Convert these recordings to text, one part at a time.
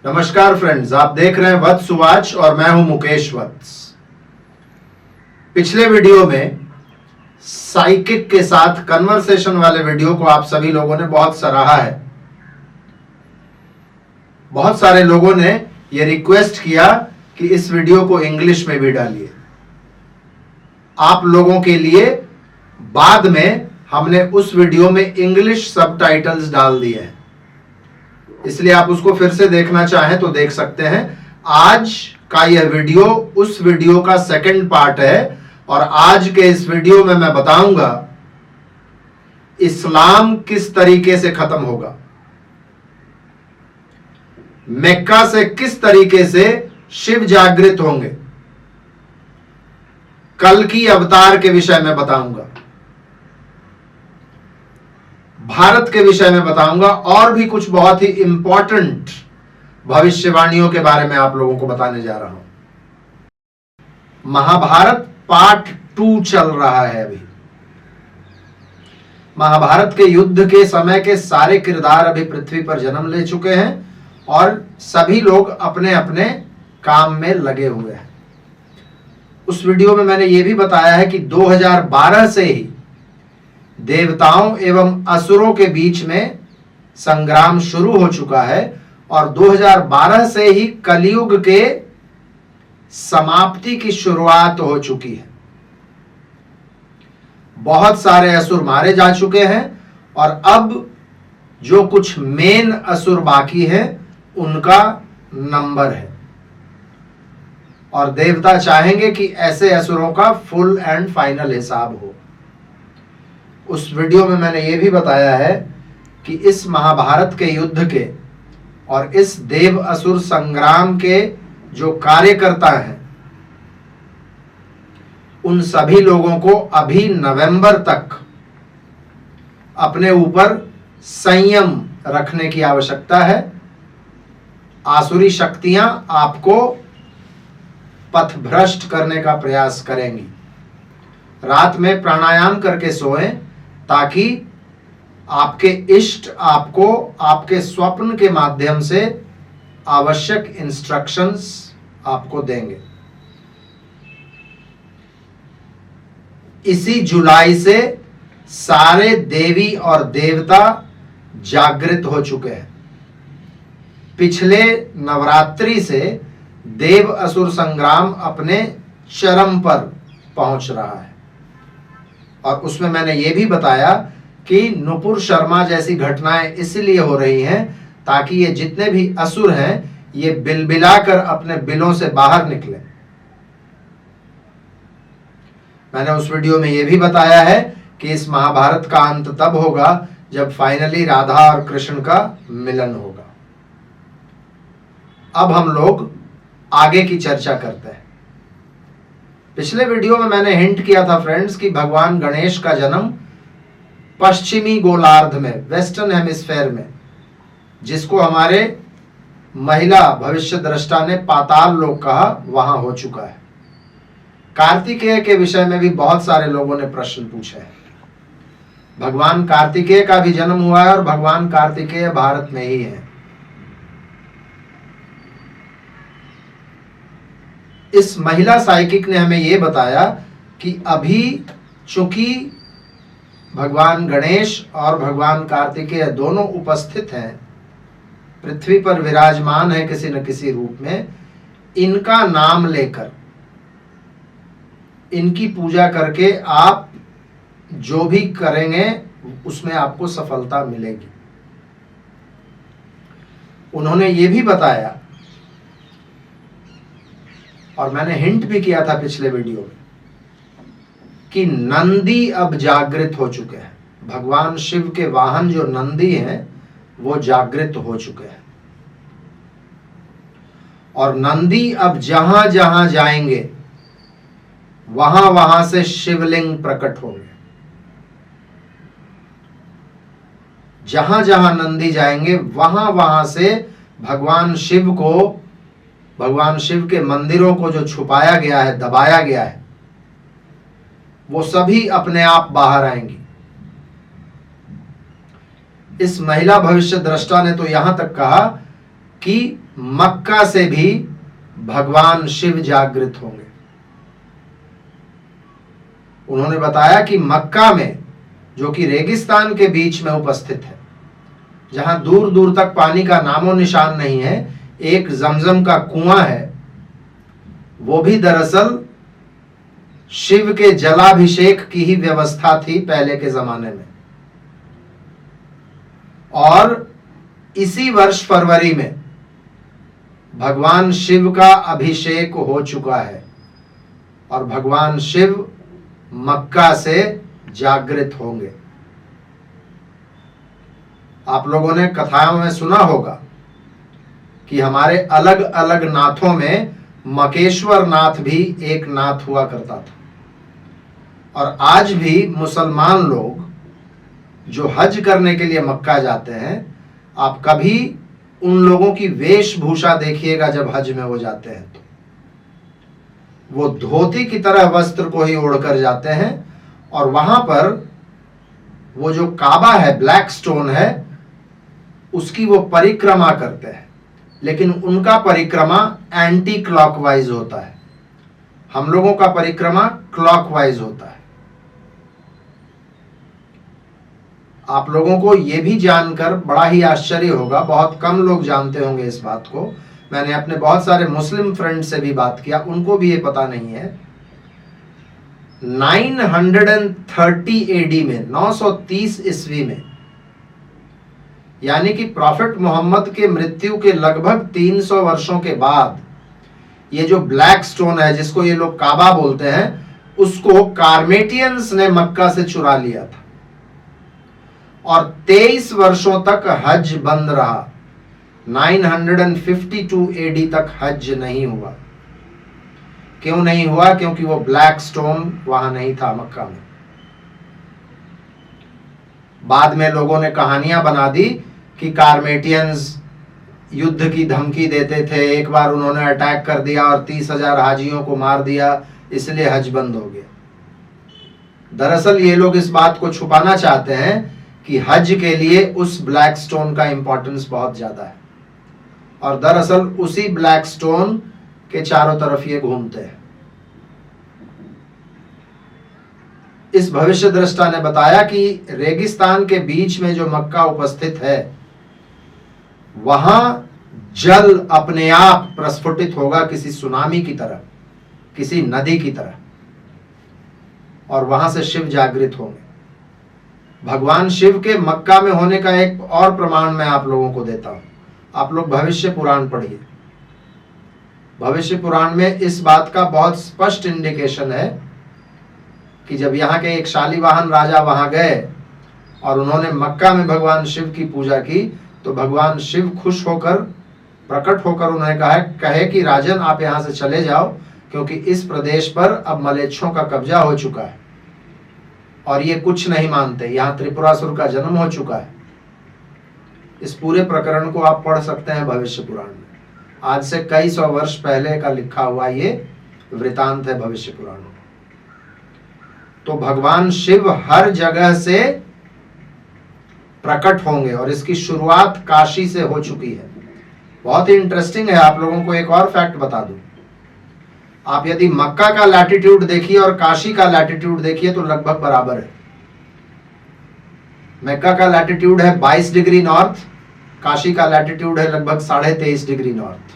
नमस्कार फ्रेंड्स, आप देख रहे हैं वत्स वाच और मैं हूं मुकेश वत्स। पिछले वीडियो में साइकिक के साथ कन्वर्सेशन वाले वीडियो को आप सभी लोगों ने बहुत सराहा है। बहुत सारे लोगों ने यह रिक्वेस्ट किया कि इस वीडियो को इंग्लिश में भी डालिए। आप लोगों के लिए बाद में हमने उस वीडियो में इंग्लिश सबटाइटल्स डाल दिए हैं, इसलिए आप उसको फिर से देखना चाहें तो देख सकते हैं। आज का यह वीडियो उस वीडियो का सेकंड पार्ट है और आज के इस वीडियो में मैं बताऊंगा इस्लाम किस तरीके से खत्म होगा, मक्का से किस तरीके से शिव जागृत होंगे, कल की अवतार के विषय में बताऊंगा, भारत के विषय में बताऊंगा और भी कुछ बहुत ही इंपॉर्टेंट भविष्यवाणियों के बारे में आप लोगों को बताने जा रहा हूं। महाभारत पार्ट 2 चल रहा है अभी। महाभारत के युद्ध के समय के सारे किरदार अभी पृथ्वी पर जन्म ले चुके हैं और सभी लोग अपने अपने काम में लगे हुए हैं। उस वीडियो में मैंने यह भी बताया है कि 2012 से ही देवताओं एवं असुरों के बीच में संग्राम शुरू हो चुका है और 2012 से ही कलयुग के समाप्ति की शुरुआत हो चुकी है। बहुत सारे असुर मारे जा चुके हैं और अब जो कुछ मेन असुर बाकी है उनका नंबर है और देवता चाहेंगे कि ऐसे असुरों का फुल एंड फाइनल हिसाब हो। उस वीडियो में मैंने यह भी बताया है कि इस महाभारत के युद्ध के और इस देव असुर संग्राम के जो कार्यकर्ता हैं उन सभी लोगों को अभी नवंबर तक अपने ऊपर संयम रखने की आवश्यकता है। आसुरी शक्तियां आपको पथभ्रष्ट करने का प्रयास करेंगी। रात में प्राणायाम करके सोएं ताकि आपके इष्ट आपको आपके स्वप्न के माध्यम से आवश्यक इंस्ट्रक्शंस आपको देंगे। इसी जुलाई से सारे देवी और देवता जागृत हो चुके हैं। पिछले नवरात्रि से देव असुर संग्राम अपने चरम पर पहुंच रहा है और उसमें मैंने यह भी बताया कि नुपुर शर्मा जैसी घटनाएं इसलिए हो रही हैं ताकि ये जितने भी असुर हैं ये बिलबिलाकर अपने बिलों से बाहर निकले। मैंने उस वीडियो में यह भी बताया है कि इस महाभारत का अंत तब होगा जब फाइनली राधा और कृष्ण का मिलन होगा। अब हम लोग आगे की चर्चा करते हैं। पिछले वीडियो में मैंने हिंट किया था फ्रेंड्स कि भगवान गणेश का जन्म पश्चिमी गोलार्ध में, वेस्टर्न हेमिस्फेयर में, जिसको हमारे महिला भविष्य दृष्टा ने पाताल लोक कहा, वहां हो चुका है। कार्तिकेय के विषय में भी बहुत सारे लोगों ने प्रश्न पूछे हैं। भगवान कार्तिकेय का भी जन्म हुआ है और भगवान कार्तिकेय भारत में ही है। इस महिला साइकिक ने हमें यह बताया कि अभी चूंकि भगवान गणेश और भगवान कार्तिकेय दोनों उपस्थित हैं, पृथ्वी पर विराजमान है किसी न किसी रूप में, इनका नाम लेकर इनकी पूजा करके आप जो भी करेंगे उसमें आपको सफलता मिलेगी। उन्होंने ये भी बताया और मैंने हिंट भी किया था पिछले वीडियो में कि नंदी अब जागृत हो चुके हैं। भगवान शिव के वाहन जो नंदी हैं वो जागृत हो चुके हैं और नंदी अब जहां जहां जाएंगे वहां वहां से शिवलिंग प्रकट होंगे। जहां जहां नंदी जाएंगे वहां वहां से भगवान शिव के मंदिरों को जो छुपाया गया है, दबाया गया है, वो सभी अपने आप बाहर आएंगी। इस महिला भविष्य दृष्टा ने तो यहां तक कहा कि मक्का से भी भगवान शिव जागृत होंगे। उन्होंने बताया कि मक्का में, जो कि रेगिस्तान के बीच में उपस्थित है, जहां दूर दूर तक पानी का नामो निशान नहीं है, एक जमजम का कुआं है, वो भी दरअसल शिव के जलाभिषेक की ही व्यवस्था थी पहले के जमाने में। और इसी वर्ष फरवरी में भगवान शिव का अभिषेक हो चुका है और भगवान शिव मक्का से जागृत होंगे। आप लोगों ने कथाओं में सुना होगा कि हमारे अलग अलग नाथों में मकेश्वर नाथ भी एक नाथ हुआ करता था। और आज भी मुसलमान लोग जो हज करने के लिए मक्का जाते हैं, आप कभी उन लोगों की वेशभूषा देखिएगा जब हज में वो जाते हैं तो वो धोती की तरह वस्त्र को ही ओढ़कर जाते हैं और वहां पर वो जो काबा है, ब्लैक स्टोन है, उसकी वो परिक्रमा करते हैं। लेकिन उनका परिक्रमा एंटी क्लॉकवाइज होता है, हम लोगों का परिक्रमा क्लॉकवाइज होता है। आप लोगों को यह भी जानकर बड़ा ही आश्चर्य होगा, बहुत कम लोग जानते होंगे इस बात को। मैंने अपने बहुत सारे मुस्लिम फ्रेंड से भी बात किया, उनको भी ये पता नहीं है। 930 एडी में, 930 ईस्वी में, यानी कि प्रॉफिट मोहम्मद के मृत्यु के लगभग 300 वर्षों के बाद, ये जो ब्लैक स्टोन है जिसको ये लोग काबा बोलते हैं, उसको कार्मेटियंस ने मक्का से चुरा लिया था और 23 वर्षों तक हज बंद रहा। 952 एडी तक हज नहीं हुआ। क्यों नहीं हुआ? क्योंकि वो ब्लैक स्टोन वहां नहीं था मक्का में। बाद में लोगों ने कहानियां बना दी कि कार्मेटियंस युद्ध की धमकी देते थे, एक बार उन्होंने अटैक कर दिया और 30,000 हाजियों को मार दिया, इसलिए हज बंद हो गया। दरअसल ये लोग इस बात को छुपाना चाहते हैं कि हज के लिए उस ब्लैक स्टोन का इंपॉर्टेंस बहुत ज्यादा है और दरअसल उसी ब्लैक स्टोन के चारों तरफ ये घूमते हैं। इस भविष्य दृष्टा ने बताया कि रेगिस्तान के बीच में जो मक्का उपस्थित है, वहां जल अपने आप प्रस्फुटित होगा किसी सुनामी की तरह, किसी नदी की तरह, और वहां से शिव जागृत होंगे। भगवान शिव के मक्का में होने का एक और प्रमाण मैं आप लोगों को देता हूं। आप लोग भविष्य पुराण पढ़िए। भविष्य पुराण में इस बात का बहुत स्पष्ट इंडिकेशन है कि जब यहाँ के एक शालीवाहन राजा वहां गए और उन्होंने मक्का में भगवान शिव की पूजा की, तो भगवान शिव खुश होकर, प्रकट होकर उन्हें कहे कि राजन, आप यहां से चले जाओ, क्योंकि इस प्रदेश पर अब मलेच्छों का कब्जा हो चुका है और ये कुछ नहीं मानते। यहाँ त्रिपुरासुर का जन्म हो चुका है। इस पूरे प्रकरण को आप पढ़ सकते हैं भविष्य पुराण में। आज से कई सौ वर्ष पहले का लिखा हुआ ये वृतांत है भविष्य पुराण में। तो भगवान शिव हर जगह से प्रकट होंगे और इसकी शुरुआत काशी से हो चुकी है। बहुत ही इंटरेस्टिंग है। आप लोगों को एक और फैक्ट बता दूं, आप यदि मक्का का लैटिट्यूड देखिए और काशी का लैटिट्यूड देखिए तो लगभग बराबर है। मक्का का लैटिट्यूड है 22 डिग्री नॉर्थ, काशी का लैटिट्यूड है लगभग 23.5 डिग्री नॉर्थ,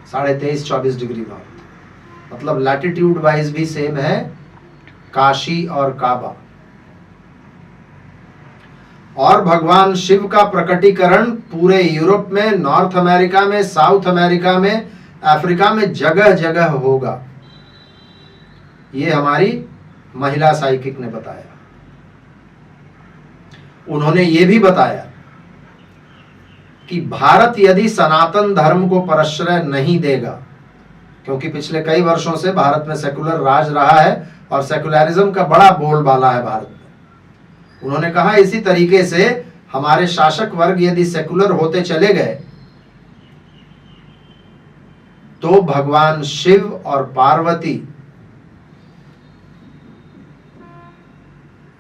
23.5-24 डिग्री नॉर्थ। मतलब लैटिट्यूड वाइज भी सेम है काशी और काबा। और भगवान शिव का प्रकटीकरण पूरे यूरोप में, नॉर्थ अमेरिका में, साउथ अमेरिका में, अफ्रीका में जगह जगह होगा। ये हमारी महिला साइकिक ने बताया। उन्होंने ये भी बताया कि भारत यदि सनातन धर्म को प्रश्रय नहीं देगा, क्योंकि पिछले कई वर्षों से भारत में सेकुलर राज रहा है और सेकुलरिज्म का बड़ा बोलबाला है भारत में। उन्होंने कहा इसी तरीके से हमारे शासक वर्ग यदि सेकुलर होते चले गए तो भगवान शिव और पार्वती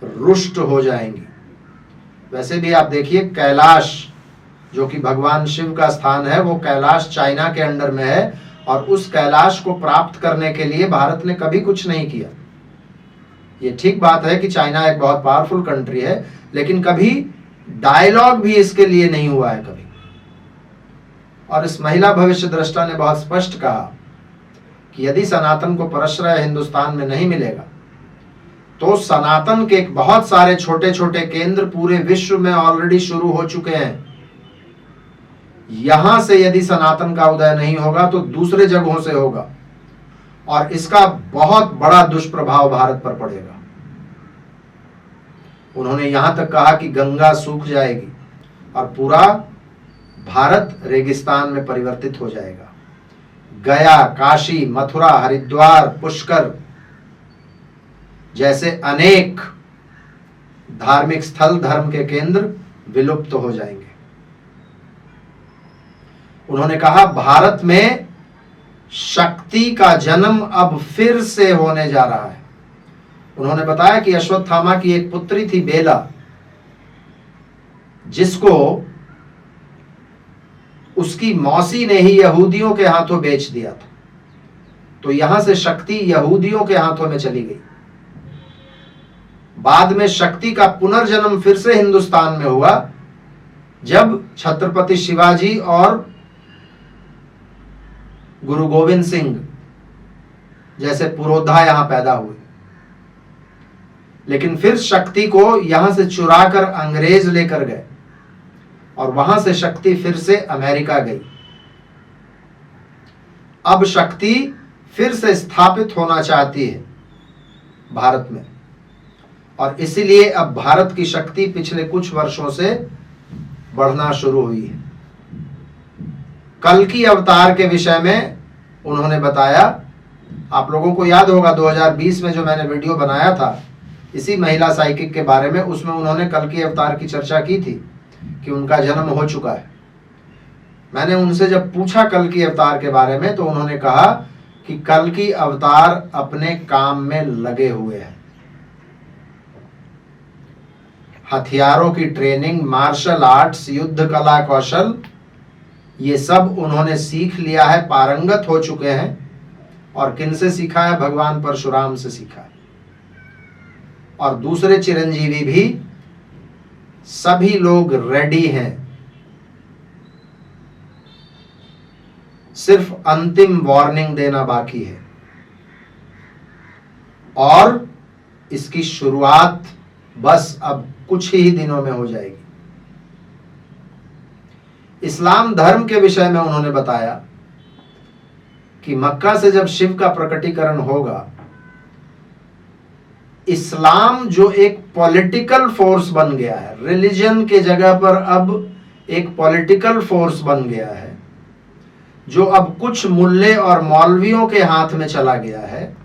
रुष्ट हो जाएंगी। वैसे भी आप देखिए कैलाश जो कि भगवान शिव का स्थान है, वो कैलाश चाइना के अंडर में है, और उस कैलाश को प्राप्त करने के लिए भारत ने कभी कुछ नहीं किया। ये ठीक बात है कि चाइना एक बहुत पावरफुल कंट्री है, लेकिन कभी डायलॉग भी इसके लिए नहीं हुआ है कभी। और इस महिला भविष्य दृष्टा ने बहुत स्पष्ट कहा कि यदि सनातन को परश्रय हिंदुस्तान में नहीं मिलेगा तो सनातन के बहुत सारे छोटे छोटे केंद्र पूरे विश्व में ऑलरेडी शुरू हो चुके हैं। यहां से यदि सनातन का उदय नहीं होगा तो दूसरे जगहों से होगा, और इसका बहुत बड़ा दुष्प्रभाव भारत पर पड़ेगा। उन्होंने यहां तक कहा कि गंगा सूख जाएगी और पूरा भारत रेगिस्तान में परिवर्तित हो जाएगा। गया, काशी, मथुरा, हरिद्वार, पुष्कर जैसे अनेक धार्मिक स्थल, धर्म के केंद्र विलुप्त हो जाएंगे। उन्होंने कहा भारत में शक्ति का जन्म अब फिर से होने जा रहा है। उन्होंने बताया कि अश्वत्थामा की एक पुत्री थी बेला, जिसको उसकी मौसी ने ही यहूदियों के हाथों बेच दिया था। तो यहां से शक्ति यहूदियों के हाथों में चली गई। बाद में शक्ति का पुनर्जन्म फिर से हिंदुस्तान में हुआ जब छत्रपति शिवाजी और गुरु गोविंद सिंह जैसे पुरोधा यहां पैदा हुए। लेकिन फिर शक्ति को यहां से चुराकर अंग्रेज लेकर गए और वहां से शक्ति फिर से अमेरिका गई। अब शक्ति फिर से स्थापित होना चाहती है भारत में, और इसीलिए अब भारत की शक्ति पिछले कुछ वर्षों से बढ़ना शुरू हुई है। कल्कि अवतार के विषय में उन्होंने बताया, आप लोगों को याद होगा 2020 में जो मैंने वीडियो बनाया था इसी महिला साइकिक के बारे में, उसमें उन्होंने कल्कि अवतार की चर्चा की थी कि उनका जन्म हो चुका है। मैंने उनसे जब पूछा कल्कि अवतार के बारे में तो उन्होंने कहा कि कल्कि अवतार अपने काम में लगे हुए हैं। हथियारों की ट्रेनिंग, मार्शल आर्ट्स, युद्ध कला कौशल, ये सब उन्होंने सीख लिया है, पारंगत हो चुके हैं। और किनसे सीखा है? भगवान परशुराम से सीखा है। और दूसरे चिरंजीवी भी, सभी लोग रेडी हैं, सिर्फ अंतिम वार्निंग देना बाकी है, और इसकी शुरुआत बस अब कुछ ही दिनों में हो जाएगी। इस्लाम धर्म के विषय में उन्होंने बताया कि मक्का से जब शिव का प्रकटीकरण होगा, इस्लाम जो एक पॉलिटिकल फोर्स बन गया है, रिलीजन के जगह पर अब एक पॉलिटिकल फोर्स बन गया है, जो अब कुछ मुल्ले और मौलवियों के हाथ में चला गया है।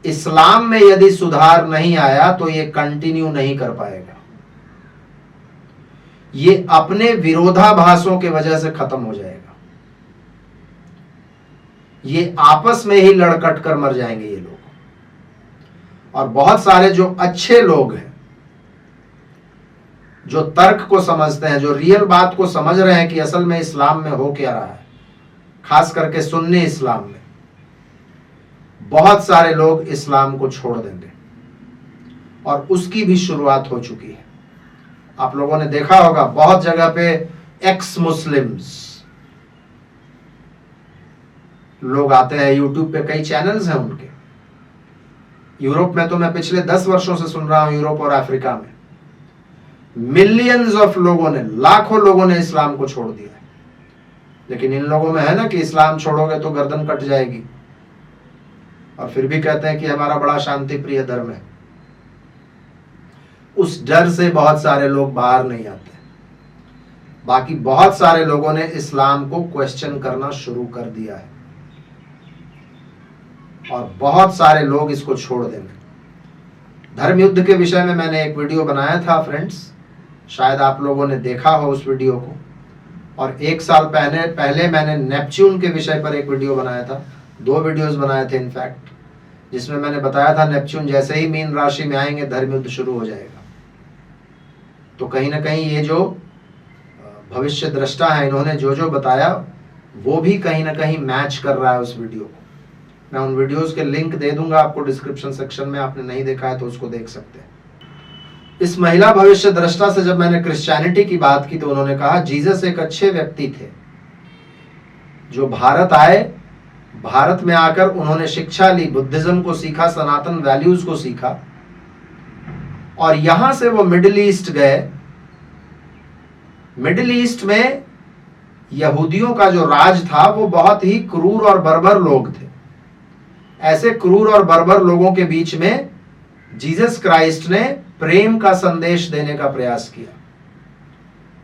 इस्लाम में यदि सुधार नहीं आया तो ये कंटिन्यू नहीं कर पाएगा। ये अपने विरोधाभासों के वजह से खत्म हो जाएगा। ये आपस में ही लड़कट कर मर जाएंगे ये लोग। और बहुत सारे जो अच्छे लोग हैं, जो तर्क को समझते हैं, जो रियल बात को समझ रहे हैं कि असल में इस्लाम में हो क्या रहा है, खास करके सुन्नी इस्लाम में, बहुत सारे लोग इस्लाम को छोड़ देंगे, और उसकी भी शुरुआत हो चुकी है। आप लोगों ने देखा होगा बहुत जगह पे एक्स मुस्लिम्स लोग आते हैं, यूट्यूब पे कई चैनल्स हैं उनके। यूरोप में तो मैं पिछले 10 वर्षों से सुन रहा हूं, यूरोप और अफ्रीका में मिलियंस ऑफ लोगों ने, लाखों लोगों ने इस्लाम को छोड़ दिया है। लेकिन इन लोगों में है ना कि इस्लाम छोड़ोगे तो गर्दन कट जाएगी, और फिर भी कहते हैं कि हमारा बड़ा शांति प्रिय धर्म है। उस डर से बहुत सारे लोग बाहर नहीं आते। बाकी बहुत सारे लोगों ने इस्लाम को क्वेश्चन करना शुरू कर दिया है, और बहुत सारे लोग इसको छोड़ देंगे। धर्म युद्ध के विषय में मैंने एक वीडियो बनाया था फ्रेंड्स, शायद आप लोगों ने देखा हो उस वीडियो को। और 1 साल पहले मैंने नेपच्यून के विषय पर एक वीडियो बनाया था, 2 वीडियोस बनाए थे इनफैक्ट, जिसमें मैंने बताया था नेपच्यून जैसे ही मीन राशि में आएंगे धर्म युद्ध शुरू हो जाएगा। तो कहीं ना कहीं ये जो भविष्य दृष्टा है, इन्होंने जो जो बताया वो भी कहीं ना कहीं मैच कर रहा है उस वीडियो को। मैं उन वीडियोस के लिंक दे दूंगा आपको डिस्क्रिप्शन सेक्शन में, आपने नहीं देखा है तो उसको देख सकते हैं। इस महिला भविष्य दृष्टा से जब मैंने क्रिश्चियनिटी की बात की तो उन्होंने कहा जीसस एक अच्छे व्यक्ति थे जो भारत आए, भारत में आकर उन्होंने शिक्षा ली, बुद्धिज्म को सीखा, सनातन वैल्यूज को सीखा, और यहां से वो मिडिल ईस्ट गए। मिडिल ईस्ट में यहूदियों का जो राज था वो बहुत ही क्रूर और बर्बर लोग थे। ऐसे क्रूर और बर्बर लोगों के बीच में जीसस क्राइस्ट ने प्रेम का संदेश देने का प्रयास किया,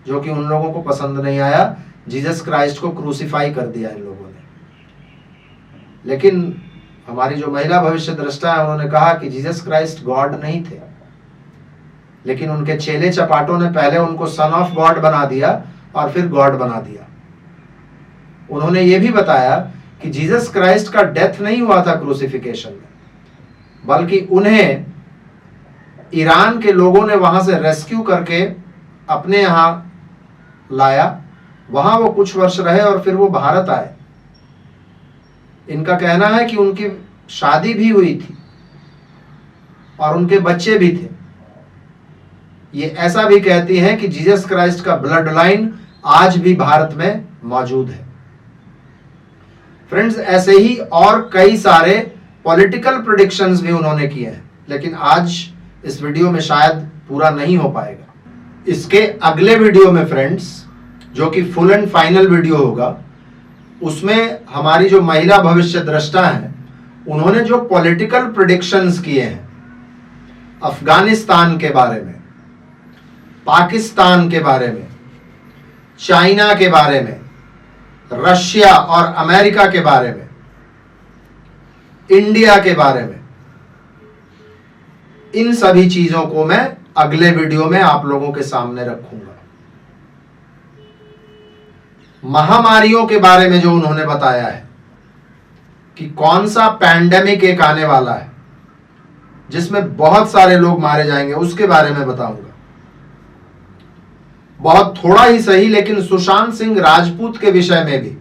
जो कि उन लोगों को पसंद नहीं आया। जीसस क्राइस्ट को क्रूसिफाई कर दिया इन लोगों ने। लेकिन हमारी जो महिला भविष्य दृष्टा है उन्होंने कहा कि जीसस क्राइस्ट गॉड नहीं थे, लेकिन उनके चेले चपाटों ने पहले उनको सन ऑफ गॉड बना दिया और फिर गॉड बना दिया। उन्होंने ये भी बताया कि जीसस क्राइस्ट का डेथ नहीं हुआ था क्रूसिफिकेशन में, बल्कि उन्हें ईरान के लोगों ने वहां से रेस्क्यू करके अपने यहां लाया। वहां वो कुछ वर्ष रहे और फिर वो भारत आए। इनका कहना है कि उनकी शादी भी हुई थी और उनके बच्चे भी थे। ये ऐसा भी कहती हैं कि जीसस क्राइस्ट का ब्लड लाइन आज भी भारत में मौजूद है। फ्रेंड्स, ऐसे ही और कई सारे पॉलिटिकल प्रेडिक्शंस भी उन्होंने किए हैं, लेकिन आज इस वीडियो में शायद पूरा नहीं हो पाएगा। इसके अगले वीडियो में फ्रेंड्स, जो कि फुल एंड फाइनल वीडियो होगा, उसमें हमारी जो महिला भविष्य दृष्टा है उन्होंने जो पॉलिटिकल प्रेडिक्शंस किए हैं अफगानिस्तान के बारे में, पाकिस्तान के बारे में, चाइना के बारे में, रशिया और अमेरिका के बारे में, इंडिया के बारे में, इन सभी चीजों को मैं अगले वीडियो में आप लोगों के सामने रखूंगा। महामारियों के बारे में जो उन्होंने बताया है कि कौन सा पैंडेमिक एक आने वाला है जिसमें बहुत सारे लोग मारे जाएंगे, उसके बारे में बताऊंगा। बहुत थोड़ा ही सही, लेकिन सुशांत सिंह राजपूत के विषय में भी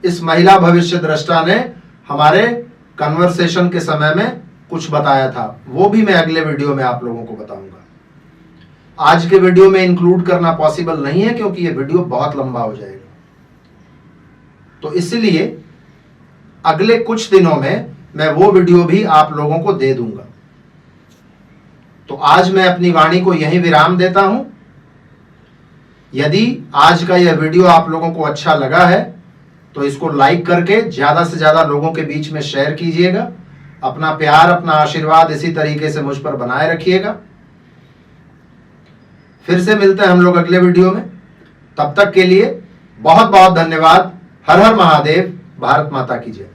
इस महिला भविष्य दृष्टा ने हमारे कन्वर्सेशन के समय में कुछ बताया था, वो भी मैं अगले वीडियो में आप लोगों को बताऊंगा। आज के वीडियो में इंक्लूड करना पॉसिबल नहीं है क्योंकि ये वीडियो बहुत लंबा हो जाएगा, तो इसलिए अगले कुछ दिनों में मैं वो वीडियो भी आप लोगों को दे दूंगा। तो आज मैं अपनी वाणी को यहीं विराम देता हूं। यदि आज का यह वीडियो आप लोगों को अच्छा लगा है तो इसको लाइक करके ज्यादा से ज्यादा लोगों के बीच में शेयर कीजिएगा। अपना प्यार, अपना आशीर्वाद इसी तरीके से मुझ पर बनाए रखिएगा। फिर से मिलते हैं हम लोग अगले वीडियो में। तब तक के लिए बहुत बहुत धन्यवाद। हर हर महादेव। भारत माता की जय।